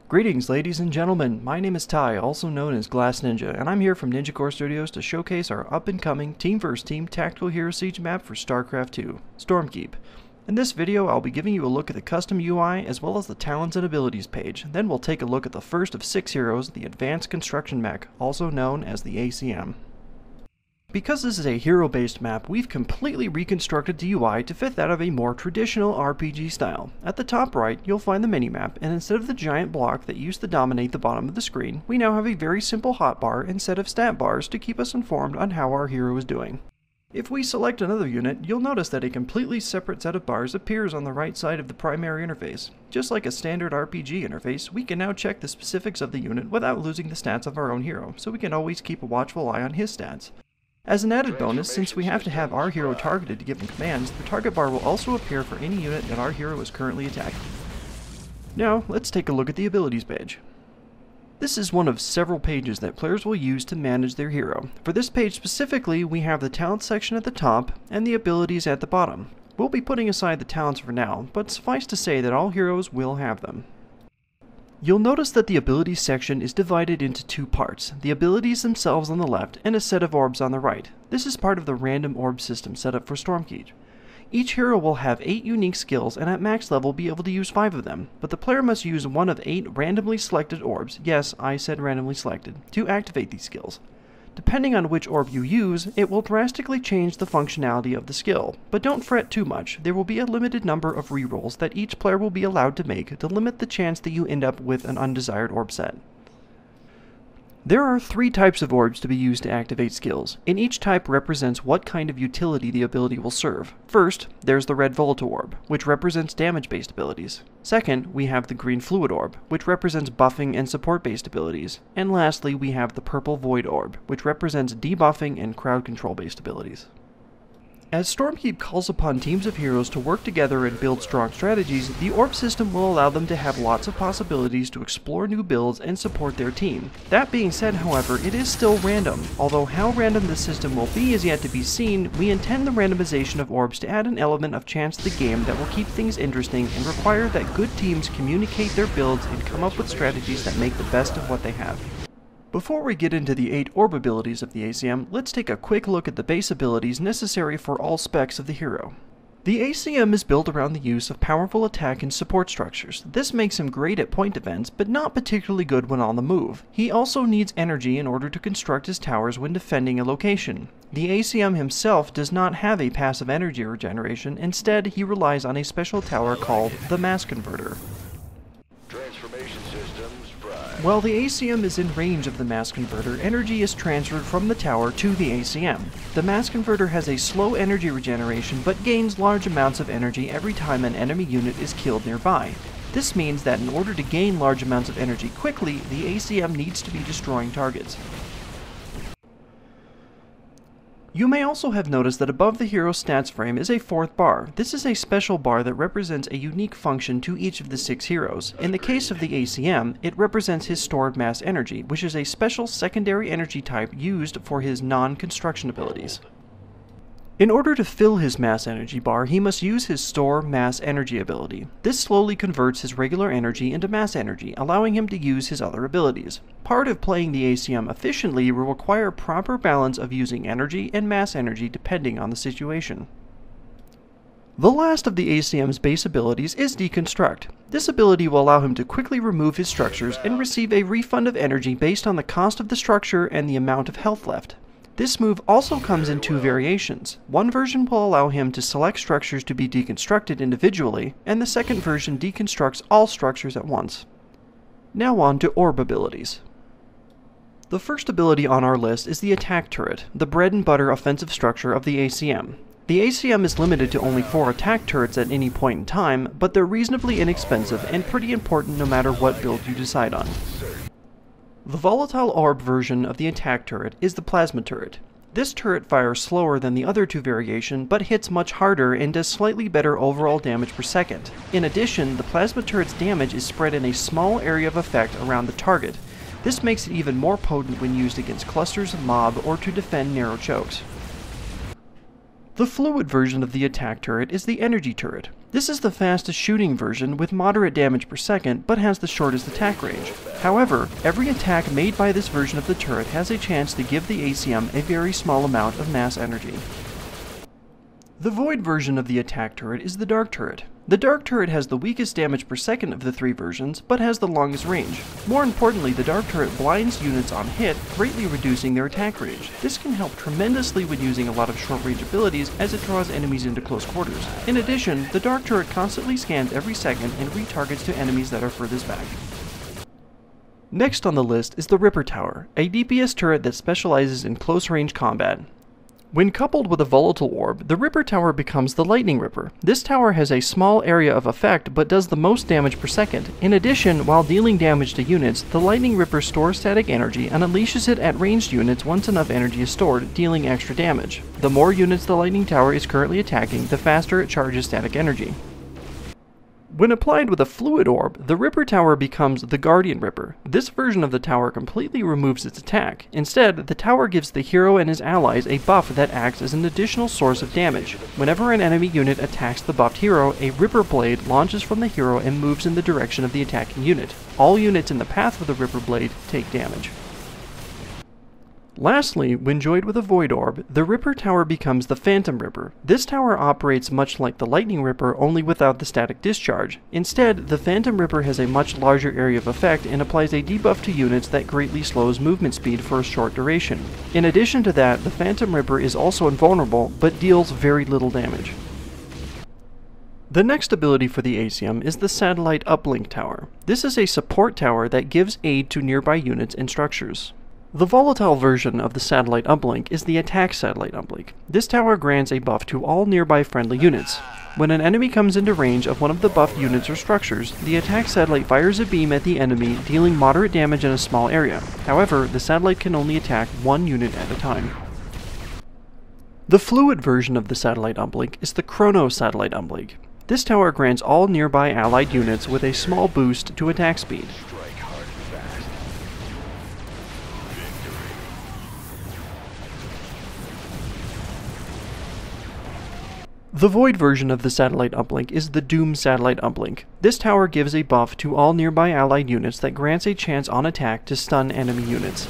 Greetings ladies and gentlemen, my name is Ty, also known as Glass Ninja, and I'm here from Ninjacore Studios to showcase our up-and-coming Team vs. Team Tactical Hero Siege map for Starcraft 2, StormKeep. In this video, I'll be giving you a look at the custom UI as well as the talents and abilities page. Then we'll take a look at the first of 6 heroes, the Advanced Construction Mech, also known as the ACM. Because this is a hero-based map, we've completely reconstructed the UI to fit that of a more traditional RPG style. At the top right, you'll find the minimap, and instead of the giant block that used to dominate the bottom of the screen, we now have a very simple hotbar instead of stat bars to keep us informed on how our hero is doing. If we select another unit, you'll notice that a completely separate set of bars appears on the right side of the primary interface. Just like a standard RPG interface, we can now check the specifics of the unit without losing the stats of our own hero, so we can always keep a watchful eye on his stats. As an added bonus, since we have to have our hero targeted to give him commands, the target bar will also appear for any unit that our hero is currently attacking. Now, let's take a look at the abilities page. This is one of several pages that players will use to manage their hero. For this page specifically, we have the talent section at the top and the abilities at the bottom. We'll be putting aside the talents for now, but suffice to say that all heroes will have them. You'll notice that the abilities section is divided into 2 parts, the abilities themselves on the left and a set of orbs on the right. This is part of the random orb system set up for StormKeep. Each hero will have 8 unique skills and at max level be able to use 5 of them, but the player must use one of 8 randomly selected orbs, yes, I said randomly selected, to activate these skills. Depending on which orb you use, it will drastically change the functionality of the skill, but don't fret too much. There will be a limited number of rerolls that each player will be allowed to make to limit the chance that you end up with an undesired orb set. There are 3 types of orbs to be used to activate skills, and each type represents what kind of utility the ability will serve. First, there's the red volatile orb, which represents damage-based abilities. Second, we have the green fluid orb, which represents buffing and support-based abilities. And lastly, we have the purple void orb, which represents debuffing and crowd control-based abilities. As StormKeep calls upon teams of heroes to work together and build strong strategies, the orb system will allow them to have lots of possibilities to explore new builds and support their team. That being said, however, it is still random. Although how random the system will be is yet to be seen, we intend the randomization of orbs to add an element of chance to the game that will keep things interesting and require that good teams communicate their builds and come up with strategies that make the best of what they have. Before we get into the 8 orb abilities of the ACM, let's take a quick look at the base abilities necessary for all specs of the hero. The ACM is built around the use of powerful attack and support structures. This makes him great at point defense, but not particularly good when on the move. He also needs energy in order to construct his towers when defending a location. The ACM himself does not have a passive energy regeneration, instead he relies on a special tower called the Mass Converter. While the ACM is in range of the Mass Converter, energy is transferred from the tower to the ACM. The Mass Converter has a slow energy regeneration but gains large amounts of energy every time an enemy unit is killed nearby. This means that in order to gain large amounts of energy quickly, the ACM needs to be destroying targets. You may also have noticed that above the hero's stats frame is a 4th bar. This is a special bar that represents a unique function to each of the 6 heroes. In the case of the ACM, it represents his stored mass energy, which is a special secondary energy type used for his non-construction abilities. In order to fill his mass energy bar, he must use his store mass energy ability. This slowly converts his regular energy into mass energy, allowing him to use his other abilities. Part of playing the ACM efficiently will require proper balance of using energy and mass energy depending on the situation. The last of the ACM's base abilities is Deconstruct. This ability will allow him to quickly remove his structures and receive a refund of energy based on the cost of the structure and the amount of health left. This move also comes in 2 variations. One version will allow him to select structures to be deconstructed individually, and the second version deconstructs all structures at once. Now on to orb abilities. The first ability on our list is the attack turret, the bread and butter offensive structure of the ACM. The ACM is limited to only 4 attack turrets at any point in time, but they're reasonably inexpensive and pretty important no matter what build you decide on. The volatile orb version of the attack turret is the plasma turret. This turret fires slower than the other 2 variations, but hits much harder and does slightly better overall damage per second. In addition, the plasma turret's damage is spread in a small area of effect around the target. This makes it even more potent when used against clusters of mob or to defend narrow chokes. The fluid version of the attack turret is the energy turret. This is the fastest shooting version with moderate damage per second, but has the shortest attack range. However, every attack made by this version of the turret has a chance to give the ACM a very small amount of mass energy. The void version of the attack turret is the dark turret. The dark turret has the weakest damage per second of the three versions, but has the longest range. More importantly, the dark turret blinds units on hit, greatly reducing their attack range. This can help tremendously when using a lot of short-range abilities, as it draws enemies into close quarters. In addition, the dark turret constantly scans every second and retargets to enemies that are furthest back. Next on the list is the Ripper Tower, a DPS turret that specializes in close-range combat. When coupled with a volatile orb, the Ripper Tower becomes the Lightning Ripper. This tower has a small area of effect, but does the most damage per second. In addition, while dealing damage to units, the Lightning Ripper stores static energy and unleashes it at ranged units once enough energy is stored, dealing extra damage. The more units the Lightning Tower is currently attacking, the faster it charges static energy. When applied with a fluid orb, the Ripper Tower becomes the Guardian Ripper. This version of the tower completely removes its attack. Instead, the tower gives the hero and his allies a buff that acts as an additional source of damage. Whenever an enemy unit attacks the buffed hero, a Ripper Blade launches from the hero and moves in the direction of the attacking unit. All units in the path of the Ripper Blade take damage. Lastly, when joined with a Void Orb, the Ripper Tower becomes the Phantom Ripper. This tower operates much like the Lightning Ripper, only without the static discharge. Instead, the Phantom Ripper has a much larger area of effect and applies a debuff to units that greatly slows movement speed for a short duration. In addition to that, the Phantom Ripper is also invulnerable, but deals very little damage. The next ability for the ACM is the Satellite Uplink Tower. This is a support tower that gives aid to nearby units and structures. The volatile version of the Satellite Uplink is the Attack Satellite Uplink. This tower grants a buff to all nearby friendly units. When an enemy comes into range of one of the buffed units or structures, the Attack Satellite fires a beam at the enemy, dealing moderate damage in a small area. However, the satellite can only attack one unit at a time. The fluid version of the Satellite Uplink is the Chrono Satellite Uplink. This tower grants all nearby allied units with a small boost to attack speed. The Void version of the Satellite Uplink is the Doom Satellite Uplink. This tower gives a buff to all nearby allied units that grants a chance on attack to stun enemy units.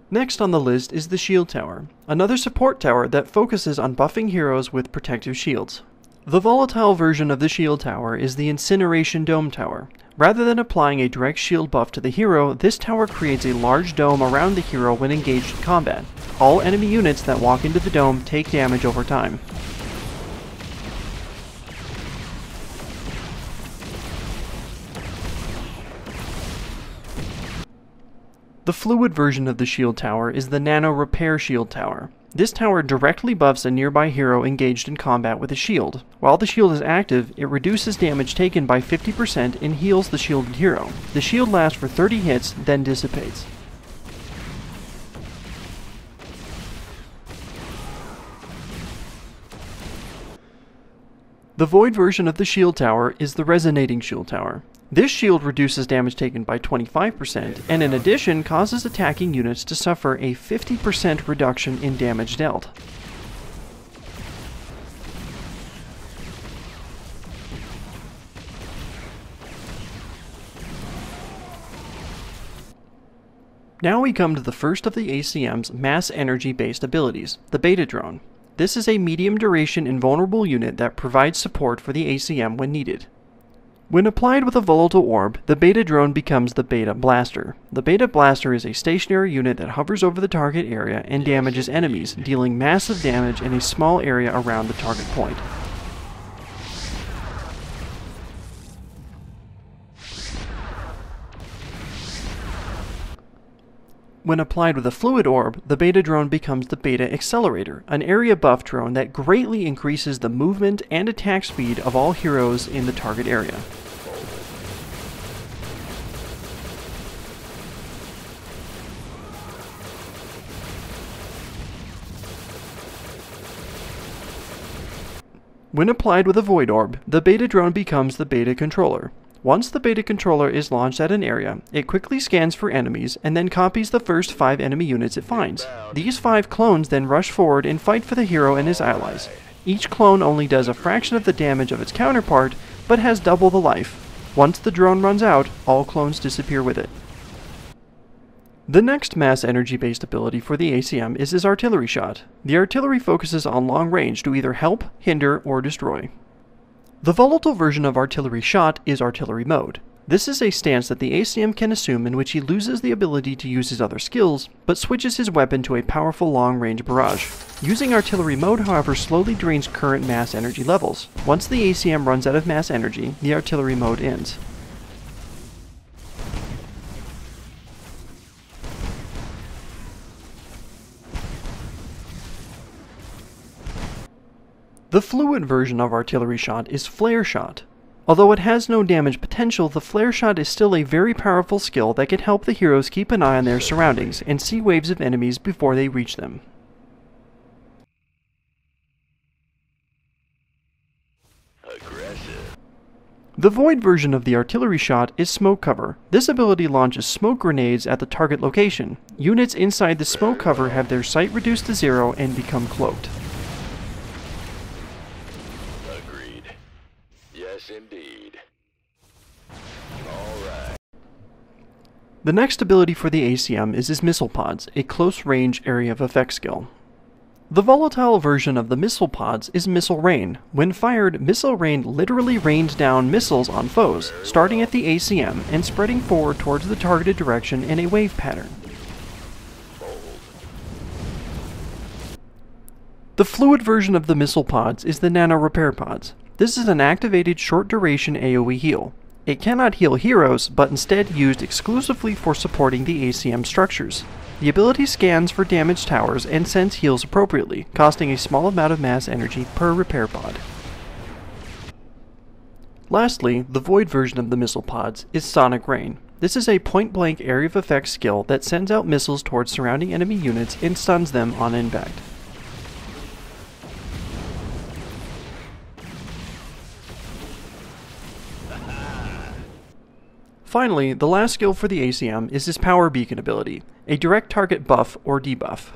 Next on the list is the Shield Tower, another support tower that focuses on buffing heroes with protective shields. The volatile version of the Shield Tower is the Incineration Dome Tower. Rather than applying a direct shield buff to the hero, this tower creates a large dome around the hero when engaged in combat. All enemy units that walk into the dome take damage over time. The fluid version of the Shield Tower is the Nano Repair Shield Tower. This tower directly buffs a nearby hero engaged in combat with a shield. While the shield is active, it reduces damage taken by 50% and heals the shielded hero. The shield lasts for 30 hits, then dissipates. The Void version of the Shield Tower is the Resonating Shield Tower. This shield reduces damage taken by 25%, and in addition causes attacking units to suffer a 50% reduction in damage dealt. Now we come to the first of the ACM's mass energy-based abilities, the Beta Drone. This is a medium-duration invulnerable unit that provides support for the ACM when needed. When applied with a volatile orb, the Beta Drone becomes the Beta Blaster. The Beta Blaster is a stationary unit that hovers over the target area and damages enemies, dealing massive damage in a small area around the target point. When applied with a fluid orb, the Beta Drone becomes the Beta Accelerator, an area buff drone that greatly increases the movement and attack speed of all heroes in the target area. When applied with a Void Orb, the beta drone becomes the beta controller. Once the beta controller is launched at an area, it quickly scans for enemies and then copies the first 5 enemy units it finds. These 5 clones then rush forward and fight for the hero and his allies. Each clone only does a fraction of the damage of its counterpart, but has double the life. Once the drone runs out, all clones disappear with it. The next mass energy based ability for the ACM is his artillery shot. The artillery focuses on long range to either help, hinder, or destroy. The volatile version of artillery shot is artillery mode. This is a stance that the ACM can assume in which he loses the ability to use his other skills, but switches his weapon to a powerful long-range barrage. Using artillery mode, however, slowly drains current mass energy levels. Once the ACM runs out of mass energy, the artillery mode ends. The fluid version of artillery shot is flare shot. Although it has no damage potential, the flare shot is still a very powerful skill that can help the heroes keep an eye on their surroundings and see waves of enemies before they reach them. Aggressive. The void version of the artillery shot is smoke cover. This ability launches smoke grenades at the target location. Units inside the smoke cover have their sight reduced to 0 and become cloaked. Yes, indeed. Alright. The next ability for the ACM is his missile pods, a close-range area of effect skill. The volatile version of the missile pods is Missile Rain. When fired, Missile Rain literally rains down missiles on foes, starting at the ACM and spreading forward towards the targeted direction in a wave pattern. The fluid version of the missile pods is the Nano Repair Pods. This is an activated short-duration AoE heal. It cannot heal heroes, but instead used exclusively for supporting the ACM structures. The ability scans for damaged towers and sends heals appropriately, costing a small amount of mass energy per repair pod. Lastly, the void version of the missile pods is Sonic Rain. This is a point-blank area of effect skill that sends out missiles towards surrounding enemy units and stuns them on impact. Finally, the last skill for the ACM is his Power Beacon ability, a direct target buff or debuff.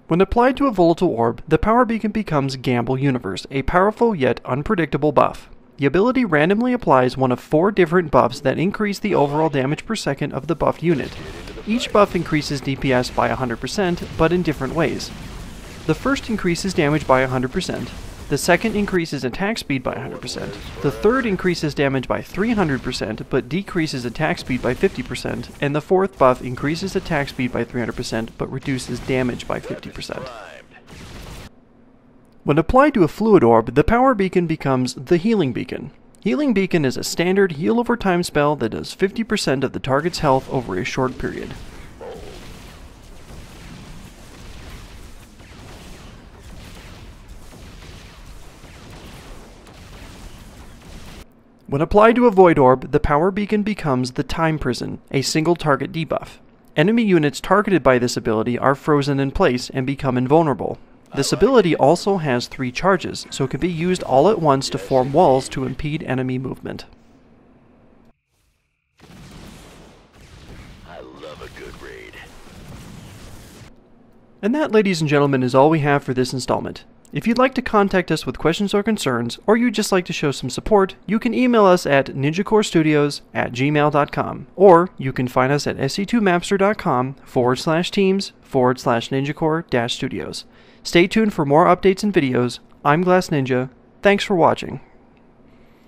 When applied to a volatile orb, the Power Beacon becomes Gamble Universe, a powerful yet unpredictable buff. The ability randomly applies one of 4 different buffs that increase the overall damage per second of the buffed unit. Each buff increases DPS by 100%, but in different ways. The first increases damage by 100%. The second increases attack speed by 100%. The third increases damage by 300% but decreases attack speed by 50%. And the fourth buff increases attack speed by 300% but reduces damage by 50%. When applied to a fluid orb, the Power Beacon becomes the Healing Beacon. Healing Beacon is a standard heal over time spell that does 50% of the target's health over a short period. When applied to a Void Orb, the Power Beacon becomes the Time Prison, a single target debuff. Enemy units targeted by this ability are frozen in place and become invulnerable. This ability also has 3 charges, so it can be used all at once to form walls to impede enemy movement. I love a good raid. And that, ladies and gentlemen, is all we have for this installment. If you'd like to contact us with questions or concerns, or you'd just like to show some support, you can email us at ninjacorestudios@gmail.com, or you can find us at sc2mapster.com/teams/ninjacore-studios. Stay tuned for more updates and videos. I'm Glass Ninja. Thanks for watching.